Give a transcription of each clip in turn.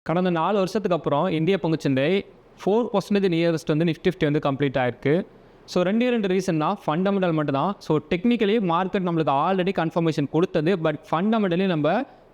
கடந்த 4 வருஷத்துக்கு அப்புறம் இந்திய பங்குச்சந்தை 4% நியரஸ்ட் வந்து நிஃப்டி 50 வந்து கம்ப்ளீட் ஆயிருக்கு. ஸோ 2 ரீசன் தான், ஃபண்டமெண்டல் மட்டும் தான். ஸோ டெக்னிக்கலி மார்க்கெட் நம்மளுக்கு ஆல்ரெடி கன்ஃபர்மேஷன் கொடுத்தது, பட் ஃபண்டமெண்டலி நம்ம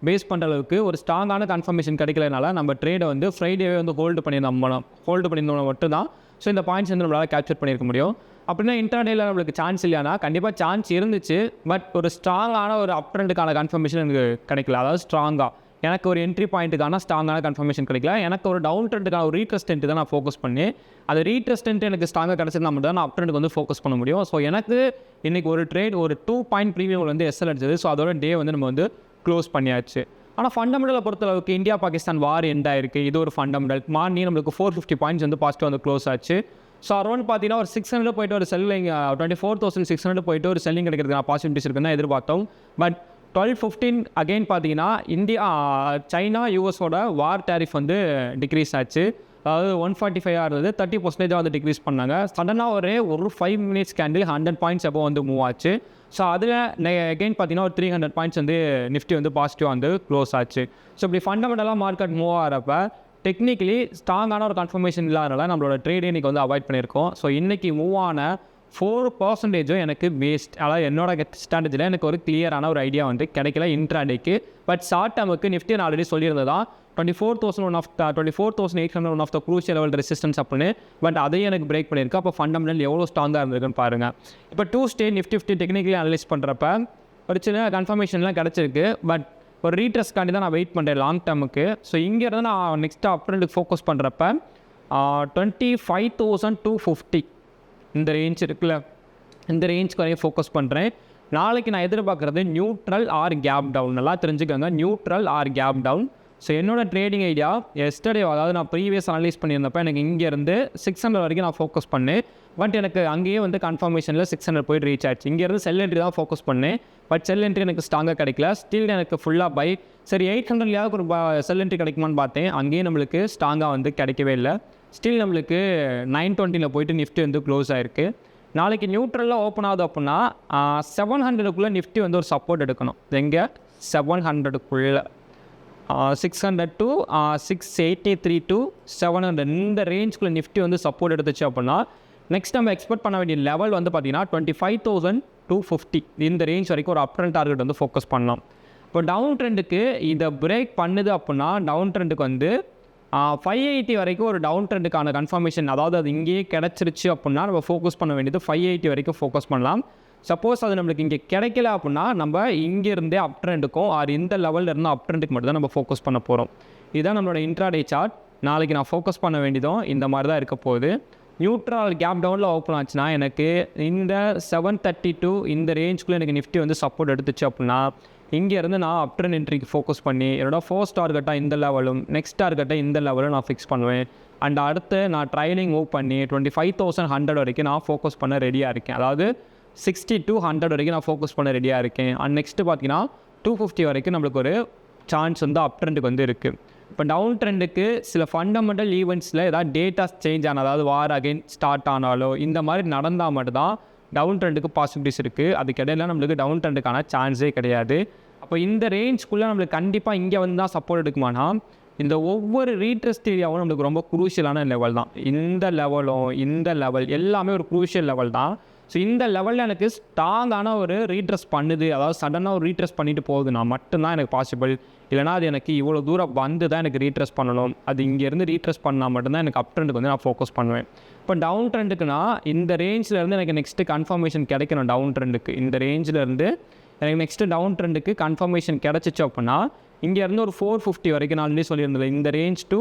பேஸ் பண்ணுற அளவுக்கு ஒரு ஸ்ட்ராங்கான கன்ஃபர்மேஷன் கிடைக்கலனால நம்ம ட்ரேடை வந்து ஃப்ரைடேவே வந்து ஹோல்டு பண்ணியிருந்தோம் மட்டும்தான். ஸோ இந்த பாயிண்ட்ஸ் வந்து நம்மளால் கேப்சர் பண்ணியிருக்க முடியும். அப்படின்னா இன்டர்டேயில் நம்மளுக்கு சான்ஸ் இல்லையானா கண்டிப்பாக சான்ஸ் இருந்துச்சு, பட் ஒரு ஸ்ட்ராங்கான ஒரு அப் ட்ரெண்டுக்கான கன்ஃபர்மேஷன் எனக்கு கிடைக்கல. அதாவது ஸ்ட்ராங்காக எனக்கு ஒரு என்ட்ரி பாயிண்ட்டுக்கான ஸ்ட்ராங்கான கன்ஃபர்மேஷன் கிடைக்கல. எனக்கு ஒரு டவுன் ட்ரெண்டுக்கான ஒரு ரீட்ரஸ்டன்ட் தான் நான் ஃபோக்கஸ் பண்ணி, அது ரீட்ரஸ்டன்ட் எனக்கு ஸ்ட்ராங்காக கிடச்சிருந்தா மட்டும் தான் நான் அப் ட்ரெண்டுக்கு வந்து ஃபோக்கஸ் பண்ண முடியும். ஸோ எனக்கு இன்றைக்கி ஒரு ட்ரேட் ஒரு 2 பாயிண்ட் ப்ரீமியம் வந்து எஸ்எல் அடிச்சது. ஸோ அதோட டே வந்து நம்ம வந்து க்ளோஸ் பண்ணியாச்சு. ஆனால் ஃபண்டமெண்டலை பொறுத்தளவுக்கு இந்தியா பாகிஸ்தான் வார் எண்ட் ஆயிருக்கு. இது ஒரு ஃபண்டமெண்டல். மார்னிங் நம்மளுக்கு 450 பாயிண்ட்ஸ் வந்து பாசிட்டிவ் வந்து க்ளோஸ் ஆச்சு. ஸோ அரௌண்ட் பார்த்தீங்கன்னா ஒரு 600 போய்ட்டு ஒரு செல்லிங் 24,600 போய்ட்டு ஒரு செல்லிங் கிடைக்கிறதுக்கு பாசிபிலிட்டிஸ் இருக்குன்னு தான் எதிர்பார்த்தோம். பட் 12-15 அகெயின் பார்த்தீங்கன்னா சைனா யூஎஸோட வார் டேரிஃப் வந்து டிக்ரீஸ் ஆச்சு. அதாவது 145 இருந்தது, 30% வந்து டிக்ரீஸ் பண்ணாங்க. சடனாக ஒரு 5 மினிட்ஸ் கேண்டில் 100 பாயிண்ட்ஸ் அப்போ வந்து மூவ் ஆச்சு. ஸோ அதில் அகெயின் பார்த்தீங்கன்னா ஒரு 300 பாயிண்ட்ஸ் வந்து நிஃப்டி வந்து பாசிட்டிவாக வந்து க்ளோஸ் ஆச்சு. ஸோ இப்படி ஃபண்டமெண்டலாக மார்க்கெட் மூவ் ஆகிறப்ப டெக்னிக்கலி ஸ்ட்ராங்கான ஒரு கன்ஃபர்மேஷன் இல்லாதனால நம்மளோட ட்ரேடே இன்றைக்கி வந்து அவாய்ட் பண்ணியிருக்கோம். ஸோ இன்றைக்கி மூவ் ஆன 4% எனக்கு வேஸ்ட். அதாவது என்னோட ஸ்ட்ராட்டஜியில் எனக்கு ஒரு கிளியரான ஒரு ஐடியா வந்து கிடைக்கல இன்ட்ராடேக்கு. பட் ஷார்ட் டேமுக்கு நிஃப்டி நான் ஆல்ரெடி சொல்லியிருந்ததா 24,800 one of the crucial level resistance அப்படின்னு. பட் அதையும் எனக்கு பிரேக் பண்ணியிருக்கு. அப்போ ஃபண்டமெண்டல் எவ்வளோ ஸ்ட்ராங்காக இருந்திருக்குன்னு பாருங்கள். இப்போ 2 ஸ்டே நிஃப்டி 50 டெக்னிக்கலி அனலைஸ் பண்ணுறப்ப ஒரு சின்ன கன்ஃபர்மேஷன்லாம் கிடச்சிருக்கு. பட் ஒரு ரீட்ரஸ்க்காண்டி தான் நான் வெயிட் பண்ணுறேன் லாங் டேமுக்கு. ஸோ இங்கேருந்து நான் நெக்ஸ்ட்டு அப் ட்ரெண்டுக்கு ஃபோக்கஸ் பண்ணுறப்ப 25,250 இந்த ரேஞ்ச் இருக்குல்ல, இந்த ரேஞ்சுக்கு வரையும் ஃபோக்கஸ் பண்ணுறேன். நாளைக்கு நான் எதிர்பார்க்குறது நியூட்ரல் ஆர் கேப் டவுன். நல்லா தெரிஞ்சுக்கோங்க, neutral or gap down. So என்னோட ட்ரேடிங் ஐடியா எஸ்டர்டே, அதாவது நான் ப்ரீவியஸ் அனலைஸ் பண்ணியிருந்தப்போ எனக்கு இங்கேருந்து 600 வரைக்கும் நான் ஃபோக்கஸ் பண்ணேன். பட் எனக்கு அங்கேயே வந்து கன்ஃபர்மேஷனில் 600 போய்ட்டு ரீச் ஆகிடுச்சு. இங்கேருந்து செல் என்ட்ரி தான் ஃபோக்கஸ் பண்ணேன். பட் செல் என்ட்ரி எனக்கு ஸ்ட்ராங்காக கிடைக்கல. ஸ்டில் எனக்கு ஃபுல்லாக பை. சரி 800 ஒரு செல் என்ட்ரி கிடைக்குமான்னு பார்த்தேன். அங்கேயும் நம்மளுக்கு ஸ்ட்ராங்காக வந்து கிடைக்கவே இல்லை. ஸ்டில் நம்மளுக்கு 920 போய்ட்டு நிஃப்டி வந்து க்ளோஸ் ஆகிருக்கு. நாளைக்கு நியூட்ரலில் ஓப்பன் ஆகுது அப்படின்னா 700க்குள்ளே நிஃப்டி வந்து ஒரு சப்போர்ட் எடுக்கணும். எங்கே 700க்குள்ளே 600 to 683 to 700 இந்த ரேஞ்சுக்குள்ளே நிஃப்டி வந்து சப்போர்ட் எடுத்துச்சு அப்படின்னா நெக்ஸ்ட் நம்ம எக்ஸ்பெக்ட் பண்ண வேண்டிய லெவல் வந்து பார்த்திங்கன்னா 25,250 இந்த ரேஞ்ச் வரைக்கும் ஒரு அப் ட்ரெண்ட் டார்கெட் வந்து ஃபோக்கஸ் பண்ணலாம். இப்போ டவுன் ட்ரெண்டுக்கு இதை பிரேக் பண்ணுது அப்படின்னா டவுன் ட்ரெண்டுக்கு வந்து 580 வரைக்கும் ஒரு டவுன் ட்ரெண்டுக்கான கன்ஃபர்மேஷன், அதாவது அது இங்கேயே கிடச்சிருச்சு அப்படின்னா நம்ம ஃபோக்கஸ் பண்ண வேண்டியது 580 வரைக்கும் ஃபோக்கஸ் பண்ணலாம். சப்போஸ் அது நம்மளுக்கு இங்கே கிடைக்கல அப்படின்னா நம்ம இங்கேருந்தே அப் ட்ரெண்டுக்கும் இந்த லெவலில் இருந்து அப் ட்ரெண்டுக்கு மட்டும் தான் நம்ம ஃபோக்கஸ் பண்ண போகிறோம். இதுதான் நம்மளோட இன்ட்ராடே சார்ட். நாளைக்கு நான் ஃபோக்கஸ் பண்ண வேண்டியதும் இந்த மாதிரி தான் இருக்க போகுது. நியூட்ரல் கேப் டவுனில் ஓப்பன் ஆச்சுன்னா எனக்கு இந்த 732 இந்த ரேஞ்சுக்குள்ளே எனக்கு நிஃப்டி வந்து சப்போர்ட் எடுத்துச்சு அப்படின்னா இங்கேருந்து நான் அப் ட்ரெண்ட் என்ட்ரிக்கு ஃபோக்கஸ் பண்ணி என்னோட ஃபர்ஸ்ட் டார்கெட்டாக இந்த லெவலும் நெக்ஸ்ட் டார்கெட்டாக இந்த லெவலும் நான் ஃபிக்ஸ் பண்ணுவேன். அண்ட் அடுத்து நான் ட்ரைனிங் மூவ் பண்ணி 25,100 வரைக்கும் நான் ஃபோக்கஸ் பண்ண ரெடியாக இருக்கேன். அதாவது 60 to 100 வரைக்கும் நான் ஃபோக்கஸ் பண்ண ரெடியாக இருக்கேன். அண்ட் நெக்ஸ்ட்டு பார்த்தீங்கன்னா 250 வரைக்கும் நம்மளுக்கு ஒரு சான்ஸ் வந்து அப் ட்ரெண்டுக்கு வந்து இருக்குது. இப்போ டவுன் ட்ரெண்டுக்கு சில ஃபண்டமெண்டல் ஈவெண்ட்ஸில் ஏதாவது டேட்டாஸ் சேஞ்ச் ஆனால், அதாவது வார் அகைன் ஸ்டார்ட் ஆனாலோ இந்த மாதிரி நடந்தால் மட்டும்தான் டவுன் ட்ரெண்டுக்கு பாசிபிலிட்டிஸ் இருக்குது. அதுக்கு இடையில நம்மளுக்கு டவுன் ட்ரெண்டுக்கான சான்ஸே கிடையாது. அப்போ இந்த ரேஞ்சுக்குள்ளே நம்மளுக்கு கண்டிப்பாக இங்கே வந்து தான் சப்போர்ட் எடுக்குமானா இந்த ஒவ்வொரு ரீட்ரஸ்ட் ஏரியாவும் நம்மளுக்கு ரொம்ப குரூஷியலான லெவல் தான். இந்த லெவலும் இந்த லெவல் எல்லாமே ஒரு குரூஷியல் லெவல் தான். ஸோ இந்த லெவலில் எனக்கு ஸ்ட்ராங்கான ஒரு ரீட்ரஸ் பண்ணுது, அதாவது சடனாக ஒரு ரீட்ரஸ் பண்ணிட்டு போகுதுன்னா மட்டும்தான் எனக்கு பாசிபிள். இல்லைனா அது எனக்கு இவ்வளோ தூரம் வந்து தான் எனக்கு ரீட்ரஸ் பண்ணணும். அது இங்கேருந்து ரீட்ரஸ் பண்ணால் மட்டும்தான் எனக்கு அப் ட்ரெண்டுக்கு வந்து நான் ஃபோக்கஸ் பண்ணுவேன். இப்போ டவுன் ட்ரெண்டுக்குன்னா இந்த ரேஞ்சிலேருந்து எனக்கு நெக்ஸ்ட்டு கன்ஃபர்மேஷன் கிடைக்கணும். டவுன் ட்ரெண்டுக்கு இந்த ரேஞ்சிலேருந்து எனக்கு நெக்ஸ்ட்டு டவுன் ட்ரெண்டுக்கு கன்ஃபர்மேஷன் கிடச்சிச்சு அப்படின்னா இங்கேருந்து ஒரு 450 வரைக்கும் நான் ஆல்ரெடி சொல்லியிருந்தேன். இந்த ரேஞ்ச் டு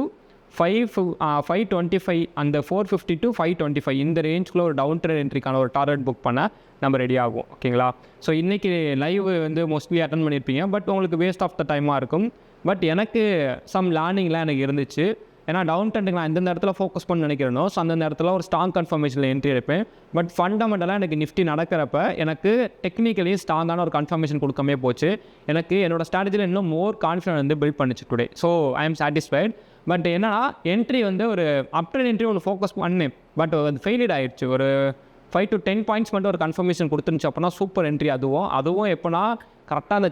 525 அந்த 450 to 525 இந்த ரேஞ்சுக்குள்ளே ஒரு டவுன் ட்ரெண்ட் என்ட்ரிக்கான ஒரு டார்கெட் புக் பண்ண நம்ம ரெடி ஆகும். ஓகேங்களா? ஸோ இன்றைக்கி லைவ் வந்து மோஸ்ட்லி அட்டன் பண்ணியிருப்பீங்க. பட் உங்களுக்கு வேஸ்ட் ஆஃப் த டைமாக இருக்கும். பட் எனக்கு சம் லேர்னிங்லாம் எனக்கு இருந்துச்சு. ஏன்னா டவுன் ட்ரெண்டுக்கு நான் எந்தெந்த இடத்துல ஃபோக்கஸ் பண்ண நினைக்கிறேனோ ஸோ அந்தந்த இடத்துல ஒரு ஸ்ட்ராங் கன்ஃபர்மேஷனில் என்ட்ரி எடுப்பேன். பட் ஃபண்டமெண்டலாக எனக்கு நிஃப்டி நடக்கிறப்ப எனக்கு டெக்னிக்கலி ஸ்ட்ராங்கான ஒரு கன்ஃபர்மேஷன் கொடுக்கவே போச்சு. எனக்கு என்னோடய ஸ்ட்ராட்டஜியில் இன்னும் மோர் கான்ஃபிடன்ஸ் வந்து பில்ட் பண்ணிச்சு today. So I am satisfied. But என்னன்னா என்ட்ரி வந்து ஒரு அப் ட்ரெண்ட் என்ட்ரி ஒன்று ஃபோக்கஸ் பண்ணேன். பட் அது ஃபெயிலியர் ஆகிடுச்சு. ஒரு 5 to 10 பாயிண்ட்ஸ் மட்டும் ஒரு கன்ஃபர்மேஷன் கொடுத்துருந்துச்சு அப்படின்னா சூப்பர் என்ட்ரி. அதுவும் எப்போனா கரெக்டாக அந்த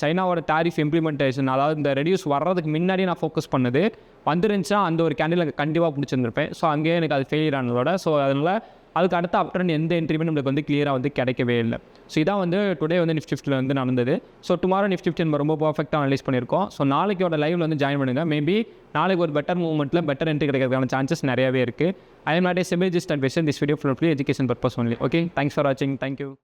சைனாவோட டாரிஃப் இம்ப்ளிமெண்டேஷன், அதாவது இந்த ரெடியூஸ் வர்றதுக்கு முன்னாடி நான் ஃபோக்கஸ் பண்ணது வந்துருந்துச்சுன்னா அந்த ஒரு கேண்டில் எனக்கு கண்டிப்பாக பிடிச்சிருந்திருப்பேன். ஸோ அங்கேயே எனக்கு அது ஃபெயிலியர் ஆனதோட, ஸோ அதனால் அதுக்கு அடுத்த அப்ட்ரெண்ட் எந்த என்ட்ரியுமே நம்மளுக்கு வந்து கிளியராக வந்து கிடைக்கவே இல்லை. ஸோ இதான் வந்து டுடே வந்து நிஃப்டி 50 வந்து நடந்தது. ஸோ டுமாரோ நிஃப்டி 50 நம்ம ரொம்ப பர்ஃபெக்டாக அனலைஸ் பண்ணியிருக்கோம். ஸோ நாளைக்கோட லைவில் வந்து ஜாயின் பண்ணுங்கள். மேபி நாளைக்கு ஒரு பெட்டர் மூவ்மெண்ட்டில் பெட்டர் என்ட்ரி கிடைக்கிறதுக்கான சான்சஸ் நிறையவே இருக்குது. ஐ எம் நாட் ஏ செமிஜிஸ்ட் advisor. This video fully education purpose only. Okay, thanks for வாட்சிங். தேங்க்யூ.